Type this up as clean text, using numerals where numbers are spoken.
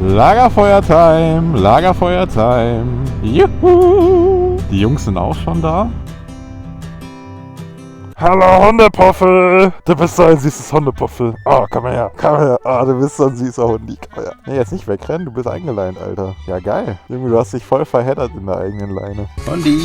Lagerfeuer-Time, Lagerfeuer-Time. Juhu. Die Jungs sind auch schon da. Hallo Hundepuffel! Du bist so ein süßes Hundepuffel. Oh, komm her, komm her. Oh, du bist so ein süßer Hundi. Komm her. Nee, jetzt nicht wegrennen, du bist eingeleint, Alter. Ja, geil. Junge, du hast dich voll verheddert in der eigenen Leine. Hundi!